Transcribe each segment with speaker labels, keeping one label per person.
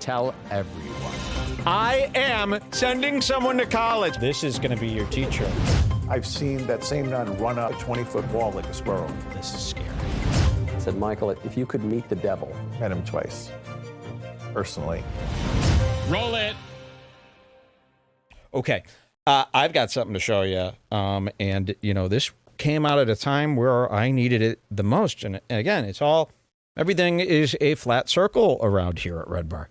Speaker 1: tell everyone.
Speaker 2: I am sending someone to college. This is going to be your teacher.
Speaker 3: I've seen that same nun run up a 20-foot wall like a squirrel.
Speaker 2: This is scary.
Speaker 1: I said, Michael, if you could meet the devil.
Speaker 3: Met him twice, personally.
Speaker 2: Roll it. Okay. I've got something to show you. And, you know, this came out at a time where I needed it the most. And again, everything is a flat circle around here at Red Bar.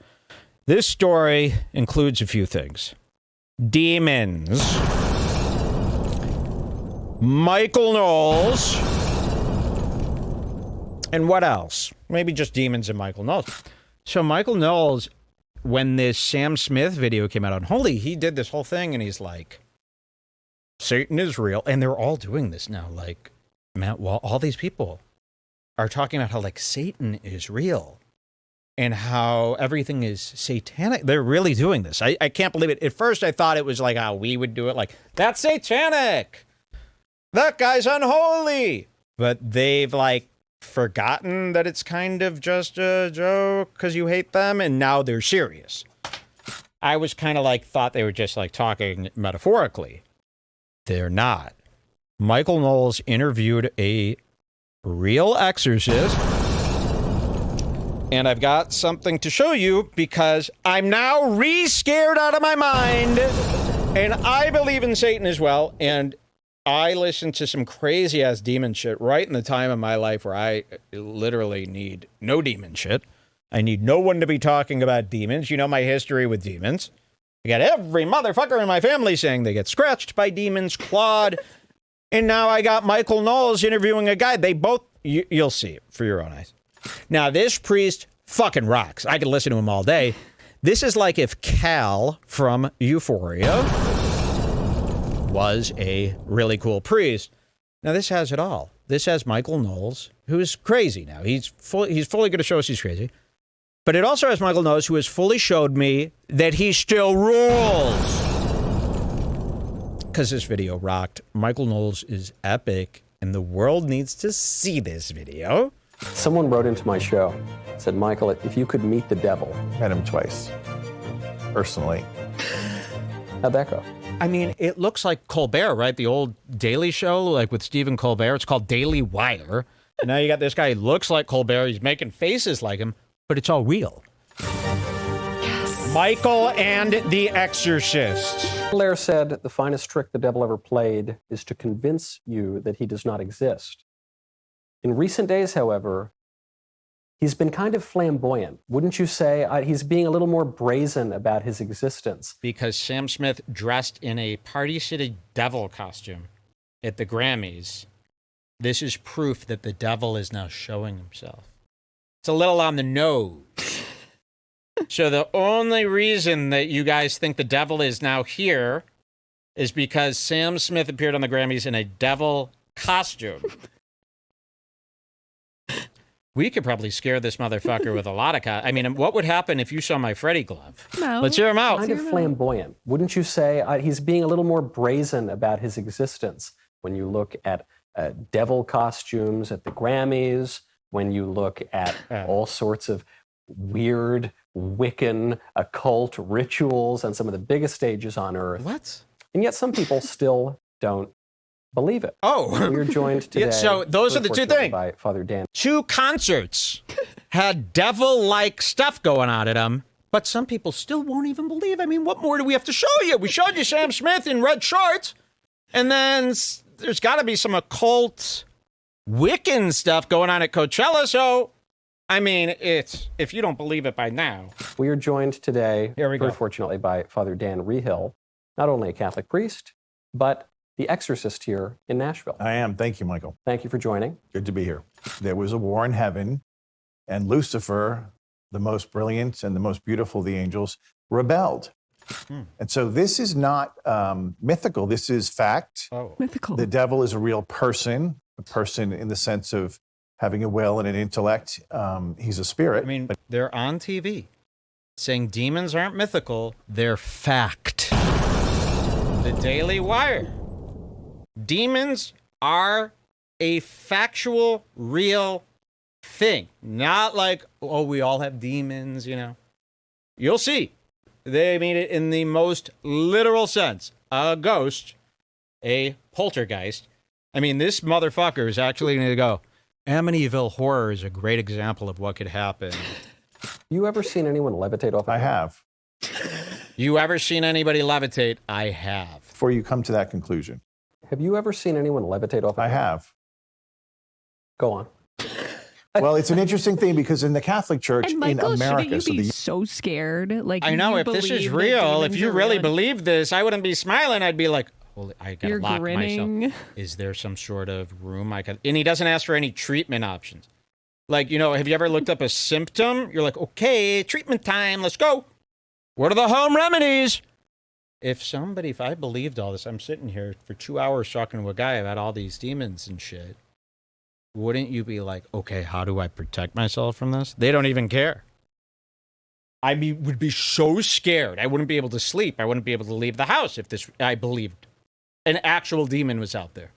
Speaker 2: This story includes a few things. Demons. Michael Knowles. And what else? Maybe just demons and Michael Knowles. So Michael Knowles, when this Sam Smith video came out on Holy, he did this whole thing and he's like, Satan is real. And they're all doing this now. Like, Matt, well, all these people are talking about how like Satan is real and how everything is satanic. They're really doing this. I can't believe it. At first I thought it was like how we would do it. Like, that's satanic. That guy's unholy. But they've like forgotten that it's kind of just a joke because you hate them. And now they're serious. I was kind of like, thought they were just like talking metaphorically. They're not. Michael Knowles interviewed a real exorcist. And I've got something to show you because I'm now re-scared out of my mind. And I believe in Satan as well. And I listen to some crazy-ass demon shit right in the time of my life where I literally need no demon shit. I need no one to be talking about demons. You know my history with demons. I got every motherfucker in my family saying they get scratched by demons, clawed. And now I got Michael Knowles interviewing a guy. They both, you'll see it for your own eyes. Now, this priest fucking rocks. I could listen to him all day. This is like if Cal from Euphoria was a really cool priest. Now, this has it all. This has Michael Knowles, who's crazy now. He's fully going to show us he's crazy. But it also has Michael Knowles, who has fully showed me that he still rules. Because this video rocked. Michael Knowles is epic, and the world needs to see this video.
Speaker 1: Someone wrote into my show, said, Michael, if you could meet the devil.
Speaker 3: Met him twice, personally.
Speaker 1: How'd that go?
Speaker 2: I mean, it looks like Colbert, right? The old Daily Show, like with Stephen Colbert. It's called Daily Wire. And now you got this guy who looks like Colbert. He's making faces like him, but it's all real. Yes. Michael and the Exorcist.
Speaker 1: Blair said the finest trick the devil ever played is to convince you that he does not exist. In recent days, however, he's been kind of flamboyant. Wouldn't you say he's being a little more brazen about his existence?
Speaker 2: Because Sam Smith dressed in a Party City devil costume at the Grammys. This is proof that the devil is now showing himself. It's a little on the nose. So the only reason that you guys think the devil is now here is because Sam Smith appeared on the Grammys in a devil costume. We could probably scare this motherfucker with a lot of... I mean, what would happen if you saw my Freddy glove?
Speaker 4: No.
Speaker 2: Let's hear him out.
Speaker 1: Kind of flamboyant. Wouldn't you say he's being a little more brazen about his existence when you look at devil costumes at the Grammys, when you look at all sorts of weird Wiccan occult rituals on some of the biggest stages on earth.
Speaker 2: What?
Speaker 1: And yet some people still don't believe it.
Speaker 2: Oh.
Speaker 1: We're joined today.
Speaker 2: Yeah, so those are the two things.
Speaker 1: By Father Dan.
Speaker 2: Two concerts had devil-like stuff going on at them, but some people still won't even believe. I mean, what more do we have to show you? We showed you Sam Smith in red shorts, and then there's got to be some occult Wiccan stuff going on at Coachella, so... I mean, if you don't believe it by now.
Speaker 1: We are joined today,
Speaker 2: Here we go.
Speaker 1: fortunately, by Father Dan Reehil, not only a Catholic priest, but the exorcist here in Nashville.
Speaker 3: I am. Thank you, Michael.
Speaker 1: Thank you for joining.
Speaker 3: Good to be here. There was a war in heaven, and Lucifer, the most brilliant and the most beautiful of the angels, rebelled. And so this is not mythical. This is fact.
Speaker 2: Oh.
Speaker 4: Mythical.
Speaker 3: The devil is a real person, a person in the sense of having a will and an intellect. He's a spirit.
Speaker 2: I mean, they're on TV saying demons aren't mythical, they're fact. The Daily Wire. Demons are a factual, real thing. Not like, oh, we all have demons, you know. You'll see. They mean it in the most literal sense. A ghost, a poltergeist. I mean, this motherfucker is actually going to go, Amityville Horror is a great example of what could happen.
Speaker 1: You ever seen anyone levitate off?
Speaker 3: I have.
Speaker 2: You ever seen anybody levitate? I have.
Speaker 3: Before you come to that conclusion.
Speaker 1: Have you ever seen anyone levitate off?
Speaker 3: I have.
Speaker 1: Go on.
Speaker 3: Well, it's an interesting thing because in the Catholic Church
Speaker 4: And Michael,
Speaker 3: in America,
Speaker 4: shouldn't you be so scared? Like,
Speaker 2: I know,
Speaker 4: you
Speaker 2: if this is
Speaker 4: believe that
Speaker 2: real, if
Speaker 4: demons
Speaker 2: you
Speaker 4: are
Speaker 2: really
Speaker 4: real.
Speaker 2: believe this, I wouldn't be smiling. I'd be like, holy, I gotta
Speaker 4: You're
Speaker 2: lock
Speaker 4: grinning.
Speaker 2: myself. Is there some sort of room I could? And he doesn't ask for any treatment options. Like, have you ever looked up a symptom? You're like, okay, treatment time, let's go. What are the home remedies? If I believed all this, I'm sitting here for 2 hours talking to a guy about all these demons and shit. Wouldn't you be like, okay, how do I protect myself from this? They don't even care. Would be so scared. I wouldn't be able to sleep. I wouldn't be able to leave the house if I believed an actual demon was out there.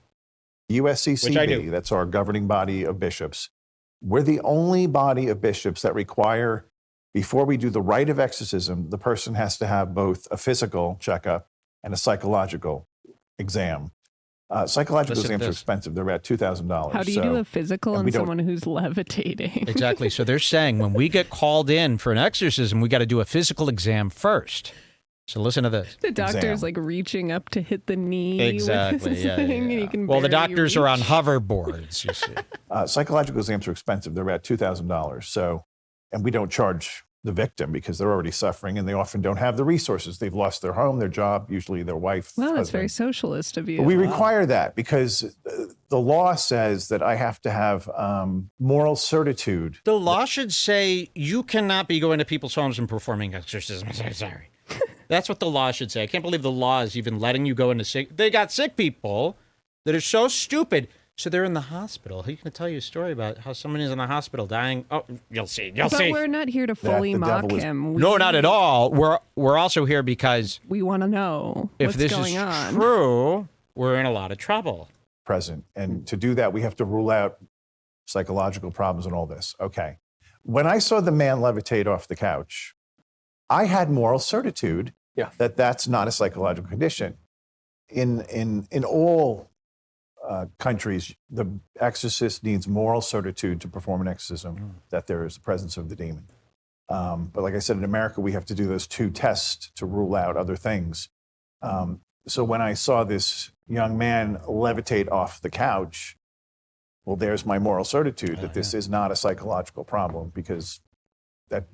Speaker 3: USCCB, that's our governing body of bishops. We're the only body of bishops that require, before we do the rite of exorcism, the person has to have both a physical checkup and a psychological exam. Psychological exams are expensive. They're about $2,000.
Speaker 4: How do you do a physical on someone who's levitating?
Speaker 2: Exactly. So they're saying when we get called in for an exorcism, we got to do a physical exam first. So listen to this.
Speaker 4: The doctor's like reaching up to hit the knee.
Speaker 2: Exactly.
Speaker 4: With his
Speaker 2: Yeah,
Speaker 4: thing,
Speaker 2: yeah.
Speaker 4: And he can
Speaker 2: Well, the
Speaker 4: barely
Speaker 2: doctors are on
Speaker 4: reach.
Speaker 2: hoverboards, you see.
Speaker 3: Psychological exams are expensive. They're about $2,000. So, and we don't charge the victim because they're already suffering and they often don't have the resources. They've lost their home, their job, usually their wife.
Speaker 4: Well, that's
Speaker 3: husband.
Speaker 4: very socialist of you.
Speaker 3: But we require that because the law says that I have to have moral certitude.
Speaker 2: The law should say you cannot be going to people's homes and performing exorcisms. I'm sorry. That's what the law should say. I can't believe the law is even letting you go into sick. They got sick people that are so stupid. So they're in the hospital. He's going to tell you a story about how someone is in the hospital dying. Oh, you'll see. You'll
Speaker 4: But
Speaker 2: see.
Speaker 4: we're not here to fully
Speaker 3: the
Speaker 4: mock
Speaker 3: devil is-
Speaker 4: him.
Speaker 2: No, not at all. We're also here because
Speaker 4: We want to know
Speaker 2: if
Speaker 4: what's
Speaker 2: this
Speaker 4: going
Speaker 2: is
Speaker 4: on.
Speaker 2: true, we're in a lot of trouble.
Speaker 3: Present. And to do that, we have to rule out psychological problems and all this. Okay. When I saw the man levitate off the couch, I had moral certitude that that's not a psychological condition. In all countries, the exorcist needs moral certitude to perform an exorcism, that there is the presence of the demon. But like I said, in America, we have to do those 2 tests to rule out other things. So when I saw this young man levitate off the couch, well, there's my moral certitude that this is not a psychological problem because that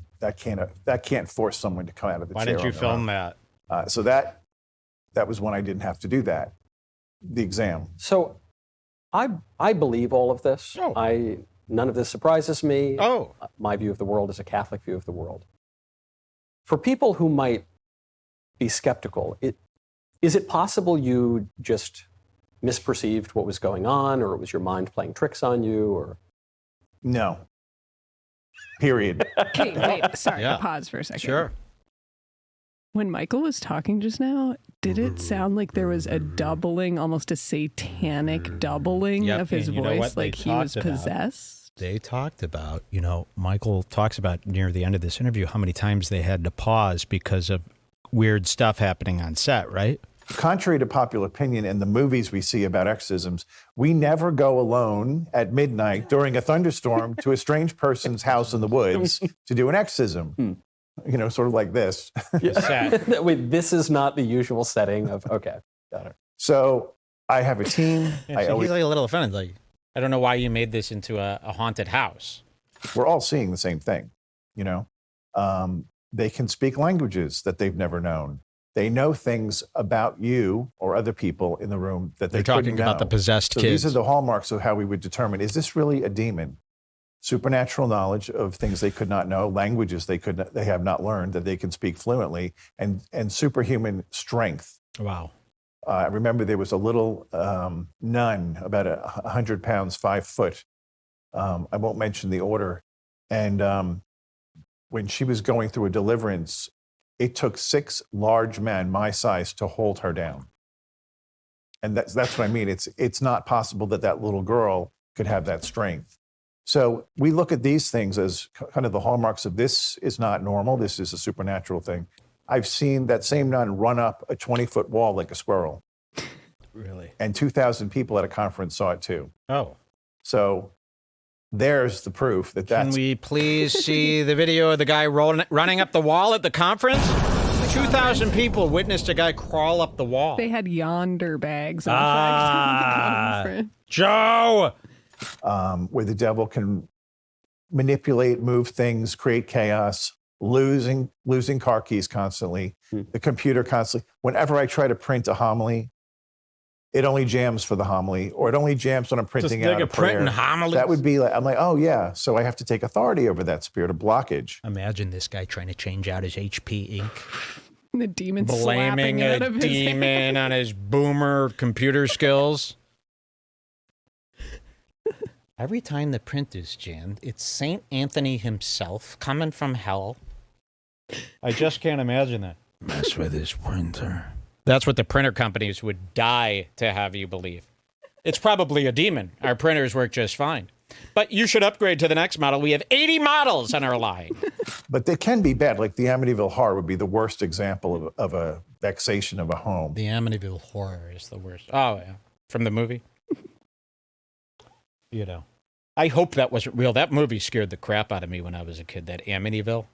Speaker 3: can't force someone to come out of the
Speaker 2: Why
Speaker 3: chair.
Speaker 2: didn't you
Speaker 3: on their
Speaker 2: film
Speaker 3: own.
Speaker 2: that?
Speaker 3: So that was when I didn't have to do that, the exam.
Speaker 1: So I believe all of this.
Speaker 2: Oh.
Speaker 1: None of this surprises me.
Speaker 2: Oh.
Speaker 1: My view of the world is a Catholic view of the world. For people who might be skeptical, is it possible you just misperceived what was going on, or it was your mind playing tricks on you, or?
Speaker 3: No. Period.
Speaker 4: Okay, wait, sorry,
Speaker 2: Yeah.
Speaker 4: pause for a second.
Speaker 2: Sure.
Speaker 4: When Michael was talking just now, did it sound like there was a doubling, almost a satanic doubling
Speaker 2: Yep,
Speaker 4: of his
Speaker 2: and you know
Speaker 4: voice,
Speaker 2: what they
Speaker 4: like he was
Speaker 2: talked about?
Speaker 4: possessed?
Speaker 2: They talked about, Michael talks about near the end of this interview how many times they had to pause because of weird stuff happening on set, right?
Speaker 3: Contrary to popular opinion in the movies we see about exorcisms, we never go alone at midnight during a thunderstorm to a strange person's house in the woods to do an exorcism. Sort of like this.
Speaker 1: Wait, this is not the usual setting of, okay, got it.
Speaker 3: So I have a team.
Speaker 2: He's like a little offended. Like, I don't know why you made this into a haunted house.
Speaker 3: We're all seeing the same thing, They can speak languages that they've never known. They know things about you or other people in the room that
Speaker 2: They're
Speaker 3: they couldn't
Speaker 2: talking about
Speaker 3: know.
Speaker 2: the possessed
Speaker 3: So
Speaker 2: kids.
Speaker 3: these are the hallmarks of how we would determine, is this really a demon? Supernatural knowledge of things they could not know, languages they have not learned that they can speak fluently, and superhuman strength.
Speaker 2: Wow.
Speaker 3: I remember there was a little nun, about 100 pounds, 5 foot. I won't mention the order. And when she was going through a deliverance, it took 6 large men my size to hold her down. And that's what I mean. It's not possible that little girl could have that strength. So we look at these things as kind of the hallmarks of this is not normal. This is a supernatural thing. I've seen that same nun run up a 20-foot wall like a squirrel.
Speaker 2: Really?
Speaker 3: And 2,000 people at a conference saw it too.
Speaker 2: Oh.
Speaker 3: So there's the proof that
Speaker 2: Can
Speaker 3: that's...
Speaker 2: we please see the video of the guy running up the wall at the conference? 2,000 people witnessed a guy crawl up the wall.
Speaker 4: They had yonder bags. In the conference.
Speaker 2: Joe!
Speaker 3: where the devil can manipulate, move things, create chaos, losing car keys constantly, the computer constantly. Whenever I try to print a homily, it only jams for the homily, or it only jams when I'm printing out a prayer.
Speaker 2: Printing homilies.
Speaker 3: That would be like, I'm like, oh yeah, so I have to take authority over that spirit of blockage.
Speaker 2: Imagine this guy trying to change out his HP ink.
Speaker 4: The demon
Speaker 2: Blaming
Speaker 4: slapping it out
Speaker 2: a
Speaker 4: of his
Speaker 2: demon
Speaker 4: hand.
Speaker 2: on his boomer computer skills. Every time the print is jammed, it's St. Anthony himself coming from hell. I just can't imagine that. Mess with his printer. That's what the printer companies would die to have you believe. It's probably a demon. Our printers work just fine. But you should upgrade to the next model. We have 80 models on our line.
Speaker 3: But they can be bad. Like the Amityville Horror would be the worst example of a vexation of a home.
Speaker 2: The Amityville Horror is the worst. Oh, yeah. From the movie? You know. I hope that wasn't real. That movie scared the crap out of me when I was a kid, that Amityville.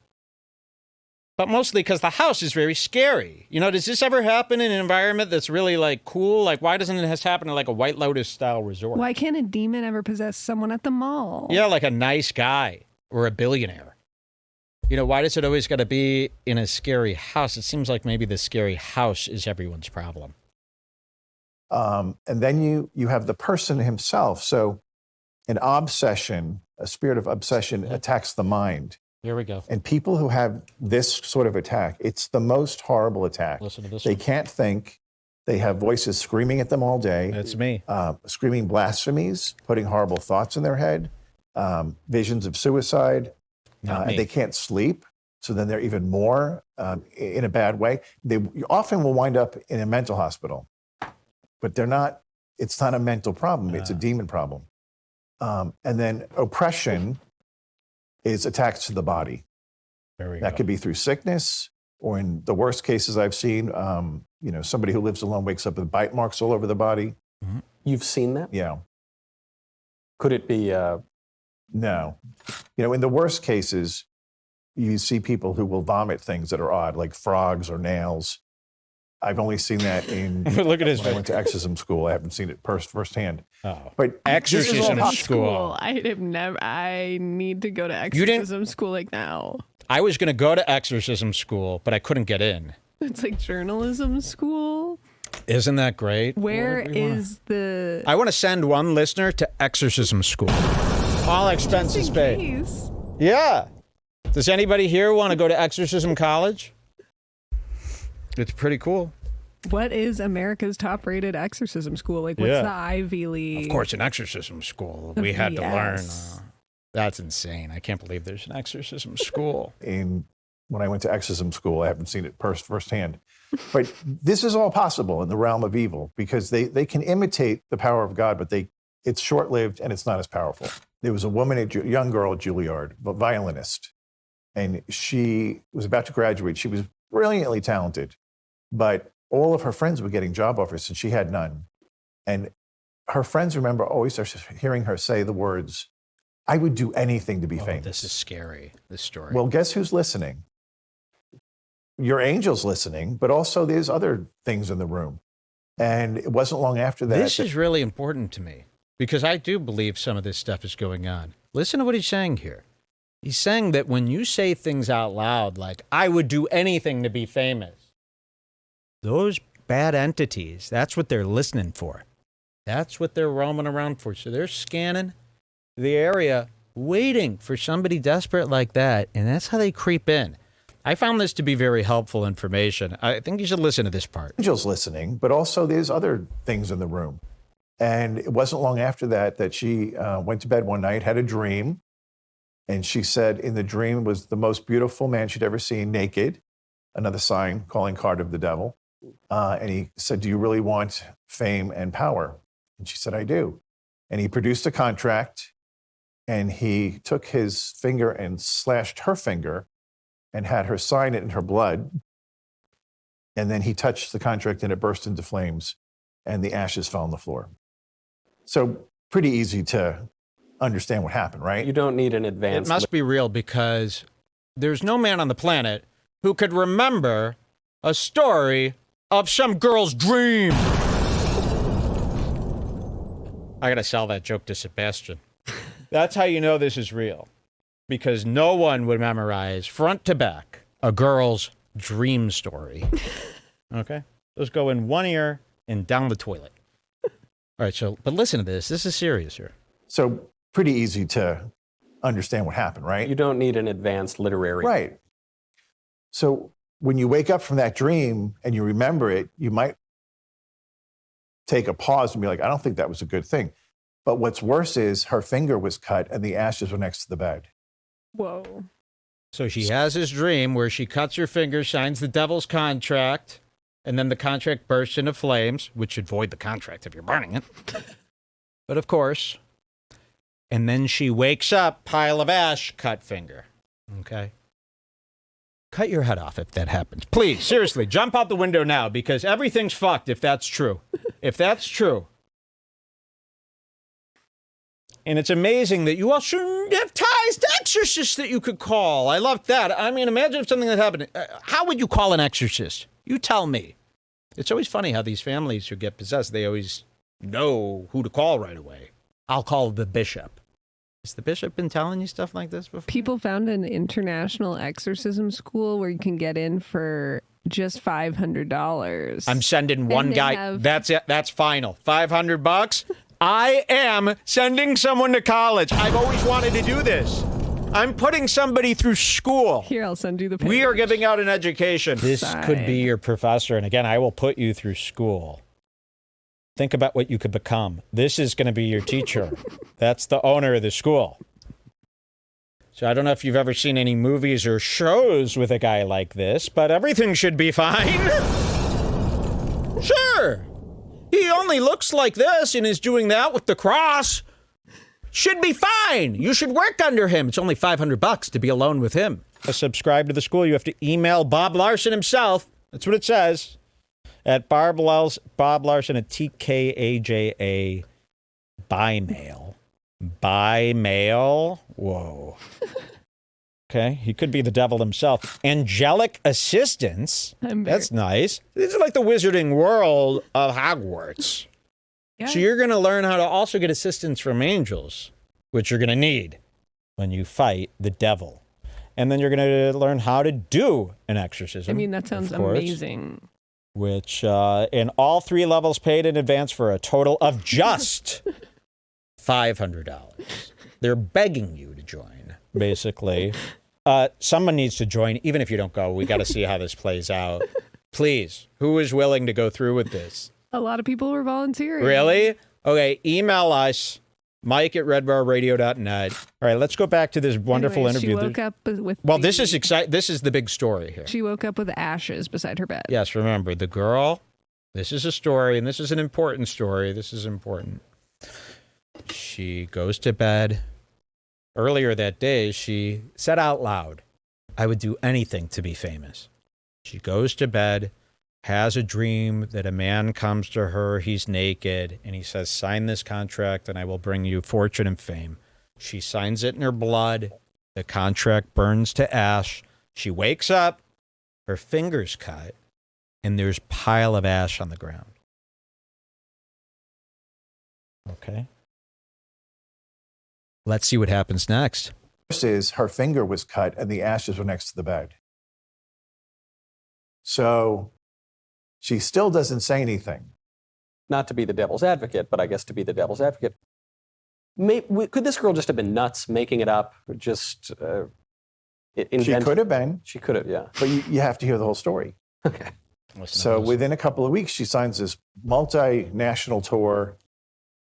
Speaker 2: But mostly because the house is very scary. You know, does this ever happen in an environment that's really, like, cool? Like, why doesn't it have happen in, like, a White Lotus-style resort?
Speaker 4: Why can't a demon ever possess someone at the mall?
Speaker 2: Yeah, like a nice guy or a billionaire. You know, why does it always got to be in a scary house? It seems like maybe the scary house is everyone's problem.
Speaker 3: And then you have the person himself. So an obsession, a spirit of obsession attacks the mind.
Speaker 2: Here we go.
Speaker 3: And people who have this sort of attack, it's the most horrible attack.
Speaker 2: Listen to this
Speaker 3: They
Speaker 2: one.
Speaker 3: can't think. They have voices screaming at them all day.
Speaker 2: That's me.
Speaker 3: Screaming blasphemies, putting horrible thoughts in their head, visions of suicide.
Speaker 2: Not me.
Speaker 3: They can't sleep. So then they're even more in a bad way. They often will wind up in a mental hospital, but they're not, it's not a mental problem. It's a demon problem. And then oppression is attacks to the body. That could be through sickness, or in the worst cases I've seen, you know, somebody who lives alone wakes up with bite marks all over the body.
Speaker 1: You've seen that?
Speaker 3: Yeah.
Speaker 1: Could it be?
Speaker 3: No. You know, in the worst cases, you see people who will vomit things that are odd, like frogs or nails. I've only seen that in.
Speaker 2: Look at his
Speaker 3: when I
Speaker 2: face.
Speaker 3: went to exorcism school. I haven't seen it firsthand.
Speaker 2: Oh.
Speaker 3: But
Speaker 2: Exorcism
Speaker 3: this is all
Speaker 2: school.
Speaker 4: I have never. I need to go to exorcism school like now.
Speaker 2: I was going to go to exorcism school, but I couldn't get in.
Speaker 4: It's like journalism school.
Speaker 2: Isn't that great?
Speaker 4: Where is the?
Speaker 2: I want to send one listener to exorcism school. All expenses paid.
Speaker 4: Case?
Speaker 2: Yeah. Does anybody here want to go to exorcism college? It's pretty cool.
Speaker 4: What is America's top-rated exorcism school? Like, what's
Speaker 2: Yeah.
Speaker 4: the Ivy League?
Speaker 2: Of course, an exorcism school. We had to learn. That's insane. I can't believe there's an exorcism school.
Speaker 3: When I went to exorcism school, I haven't seen it firsthand. But this is all possible in the realm of evil because they can imitate the power of God, but it's short-lived and it's not as powerful. There was a woman, a young girl at Juilliard, a violinist, and she was about to graduate. She was brilliantly talented, but all of her friends were getting job offers and she had none. And her friends remember always hearing her say the words, "I would do anything to be famous."
Speaker 2: This is scary, this story.
Speaker 3: Well, guess who's listening? Your angel's listening, but also there's other things in the room. And it wasn't long after that.
Speaker 2: This is really important to me because I do believe some of this stuff is going on. Listen to what he's saying here. He's saying that when you say things out loud like, I would do anything to be famous, those bad entities, that's what they're listening for. That's what they're roaming around for. So they're scanning the area, waiting for somebody desperate like that, and that's how they creep in. I found this to be very helpful information. I think you should listen to this part.
Speaker 3: Angel's listening, but also there's other things in the room. And it wasn't long after that she went to bed one night, had a dream, and she said in the dream was the most beautiful man she'd ever seen, naked, another sign, calling card of the devil. And he said, "Do you really want fame and power?" And she said, "I do." And he produced a contract and he took his finger and slashed her finger and had her sign it in her blood. And then he touched the contract and it burst into flames and the ashes fell on the floor. So pretty easy to understand what happened, right?
Speaker 1: You don't need an
Speaker 2: It
Speaker 1: advanced.
Speaker 2: must be real because there's no man on the planet who could remember a story of some girl's dream. I gotta sell that joke to Sebastian. That's how you know this is real. Because no one would memorize front to back a girl's dream story. Okay? Those go in one ear and down the toilet. All right, so, but listen to this. This is serious here.
Speaker 3: So pretty easy to understand what happened, right?
Speaker 1: You don't need an advanced literary.
Speaker 3: Right. So when you wake up from that dream and you remember it, you might take a pause and be like, I don't think that was a good thing. But what's worse is her finger was cut and the ashes were next to the bed.
Speaker 4: Whoa.
Speaker 2: So she has this dream where she cuts her finger, signs the devil's contract, and then the contract bursts into flames, which should void the contract if you're burning it. But of course, and then she wakes up, pile of ash, cut finger. Okay? Cut your head off if that happens. Please, seriously, jump out the window now because everything's fucked if that's true. If that's true. And it's amazing that you all shouldn't have ties to exorcists that you could call. I love that. I mean, imagine if something that happened. How would you call an exorcist? You tell me. It's always funny how these families who get possessed, they always know who to call right away. I'll call the bishop. Has the bishop been telling you stuff like this before?
Speaker 4: People found an international exorcism school where you can get in for just $500.
Speaker 2: I'm sending one
Speaker 4: they
Speaker 2: guy.
Speaker 4: have-
Speaker 2: That's it. That's final. $500. I am sending someone to college. I've always wanted to do this. I'm putting somebody through school.
Speaker 4: Here, I'll send you the page.
Speaker 2: We are giving out an education. This
Speaker 4: Sigh.
Speaker 2: could be your professor. And again, I will put you through school. Think about what you could become. This is going to be your teacher. That's the owner of the school. So I don't know if you've ever seen any movies or shows with a guy like this, but everything should be fine. Sure. He only looks like this and is doing that with the cross. Should be fine. You should work under him. It's only $500 to be alone with him. To subscribe to the school, you have to email Bob Larson himself. That's what it says. At Bob Larson at TKAJA by mail. By mail? Whoa. Okay, he could be the devil himself. Angelic assistance. That's nice. This is like the Wizarding World of Hogwarts.
Speaker 4: Yeah.
Speaker 2: So you're going to learn how to also get assistance from angels, which you're going to need when you fight the devil. And then you're going to learn how to do an exorcism.
Speaker 4: I mean, that sounds
Speaker 2: of course,
Speaker 4: amazing.
Speaker 2: Which, in all 3 levels paid in advance for a total of just $500. They're begging you to join, basically. Someone needs to join, even if you don't go. We got to see how this plays out. Please, who is willing to go through with this?
Speaker 4: A lot of people were volunteering.
Speaker 2: Really? Okay, email us, mike@redbarradio.net. All right, let's go back to this wonderful
Speaker 4: Anyway,
Speaker 2: interview.
Speaker 4: She woke up with.
Speaker 2: Well, this is exciting. This is the big story here.
Speaker 4: She woke up with ashes beside her bed.
Speaker 2: Yes, remember, the girl, this is a story, and this is an important story. This is important. She goes to bed. Earlier that day, she said out loud, I would do anything to be famous. She goes to bed, has a dream that a man comes to her, he's naked, and he says, sign this contract and I will bring you fortune and fame. She signs it in her blood. The contract burns to ash. She wakes up, her finger's cut, and there's a pile of ash on the ground. Okay. Let's see what happens next.
Speaker 3: First is her finger was cut and the ashes were next to the bed. So she still doesn't say anything.
Speaker 1: Not to be the devil's advocate, but I guess to be the devil's advocate. Could this girl just have been nuts making it up? Just
Speaker 3: She could have been,
Speaker 1: She could have, yeah.
Speaker 3: but you have to hear the whole story.
Speaker 1: Okay.
Speaker 3: So within a couple of weeks, she signs this multinational tour,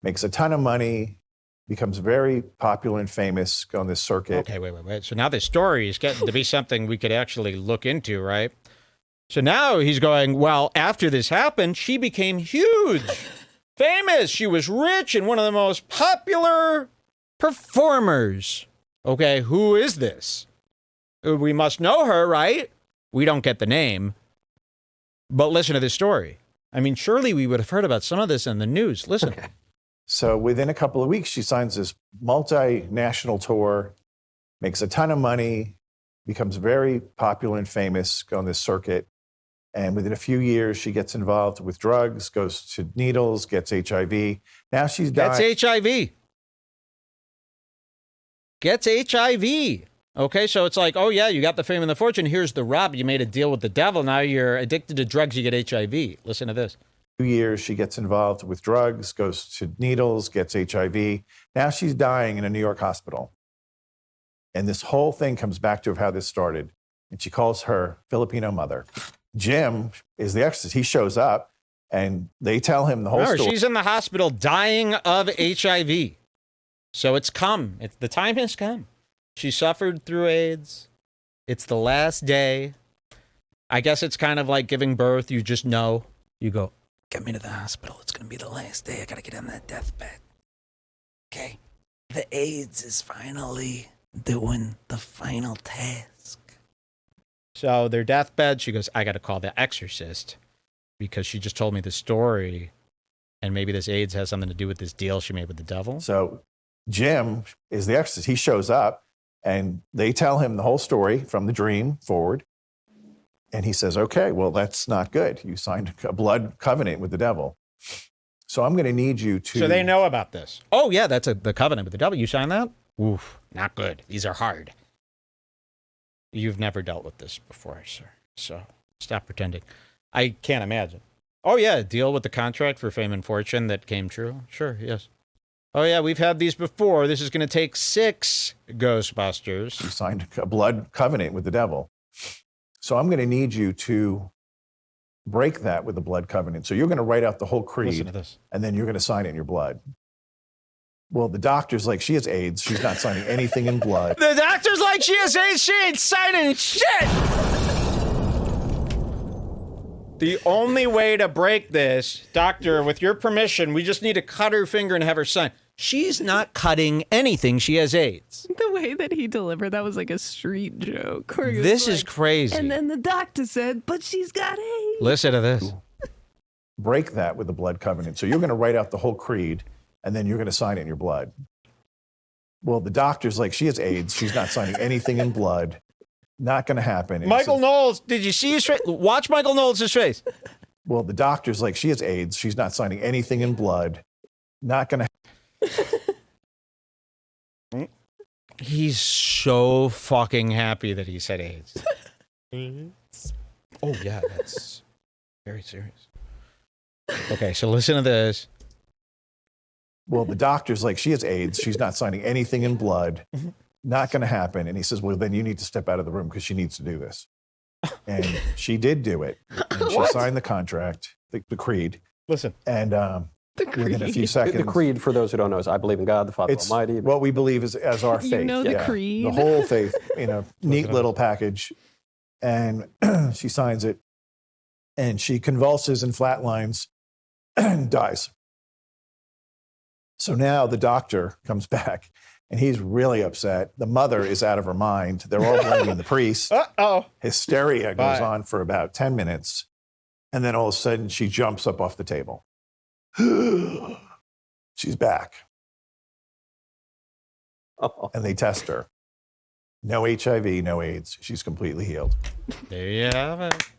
Speaker 3: makes a ton of money, becomes very popular and famous on this circuit.
Speaker 2: Okay, wait. So now this story is getting to be something we could actually look into, right? So now he's going, well, after this happened, she became huge, famous. She was rich and one of the most popular performers. Okay, who is this? We must know her, right? We don't get the name. But listen to this story. I mean, surely we would have heard about some of this in the news. Listen.
Speaker 1: Okay.
Speaker 3: So within a couple of weeks, she signs this multinational tour, makes a ton of money, becomes very popular and famous on this circuit. And within a few years, she gets involved with drugs, goes to needles, gets HIV. Now she's dying.
Speaker 2: Gets HIV. Gets HIV. Okay, so it's like, oh yeah, you got the fame and the fortune. Here's the rub. You made a deal with the devil. Now you're addicted to drugs. You get HIV. Listen to this.
Speaker 3: 2 years, she gets involved with drugs, goes to needles, gets HIV. Now she's dying in a New York hospital. And this whole thing comes back to how this started. And she calls her Filipino mother. Jim is the exorcist. He shows up and they tell him the whole
Speaker 2: Remember,
Speaker 3: story.
Speaker 2: she's in the hospital dying of HIV. So it's come. The time has come. She suffered through AIDS. It's the last day. I guess it's kind of like giving birth. You just know. You go, get me to the hospital. It's going to be the last day. I got to get on that deathbed. Okay. The AIDS is finally doing the final task. So their deathbed, she goes, I got to call the exorcist because she just told me the story. And maybe this AIDS has something to do with this deal she made with the devil.
Speaker 3: So Jim is the exorcist. He shows up and they tell him the whole story from the dream forward. And he says, okay, well, that's not good. You signed a blood covenant with the devil. So I'm going to need you to...
Speaker 2: So they know about this. Oh, yeah, that's the covenant with the devil. You signed that? Oof, not good. These are hard. You've never dealt with this before, sir. So stop pretending. I can't imagine. Oh, yeah, deal with the contract for fame and fortune that came true. Sure, yes. Oh, yeah, we've had these before. This is going to take 6 Ghostbusters.
Speaker 3: You signed a blood covenant with the devil. So I'm going to need you to break that with the blood covenant. So you're going to write out the whole
Speaker 2: Listen
Speaker 3: creed,
Speaker 2: to this.
Speaker 3: and then you're going to sign it in your blood. Well, the doctor's like, she has AIDS. She's not signing anything in blood.
Speaker 2: The doctor's like, she has AIDS. She ain't signing shit. The only way to break this, doctor, with your permission, we just need to cut her finger and have her sign. She's not cutting anything. She has AIDS.
Speaker 4: The way that he delivered that was like a street joke. where he was
Speaker 2: This
Speaker 4: like,
Speaker 2: is crazy.
Speaker 4: And then the doctor said, but she's got AIDS.
Speaker 2: Listen to this.
Speaker 3: Break that with the blood covenant. So you're going to write out the whole creed, and then you're going to sign it in your blood. Well, the doctor's like, she has AIDS. She's not signing anything in blood. Not going to happen. And he
Speaker 2: Michael
Speaker 3: says,
Speaker 2: Knowles, did you see his face? Watch Michael Knowles' face.
Speaker 3: well, the doctor's like, she has AIDS. She's not signing anything in blood. Not going to
Speaker 2: He's so fucking happy that he said AIDS. Oh, yeah, that's very serious. Okay, so listen to this.
Speaker 3: Well, the doctor's like, she has AIDS. She's not signing anything in blood. Not going to happen. And he says, well, then you need to step out of the room because she needs to do this. And she did do it. And she signed the contract, the creed.
Speaker 2: Listen.
Speaker 3: And within a few
Speaker 1: The
Speaker 3: seconds.
Speaker 1: creed, for those who don't know, is I believe in God, the Father
Speaker 3: It's
Speaker 1: Almighty.
Speaker 3: what we believe is as our faith.
Speaker 4: You know the creed.
Speaker 3: The whole faith in a neat little package. And she signs it. And she convulses and flatlines and dies. So now the doctor comes back and he's really upset. The mother is out of her mind. They're all blaming the priest.
Speaker 2: Uh-oh.
Speaker 3: Hysteria goes
Speaker 2: Bye.
Speaker 3: on for about 10 minutes. And then all of a sudden she jumps up off the table. She's back.
Speaker 1: Oh.
Speaker 3: And they test her. No HIV, no AIDS. She's completely healed.
Speaker 2: There you have it.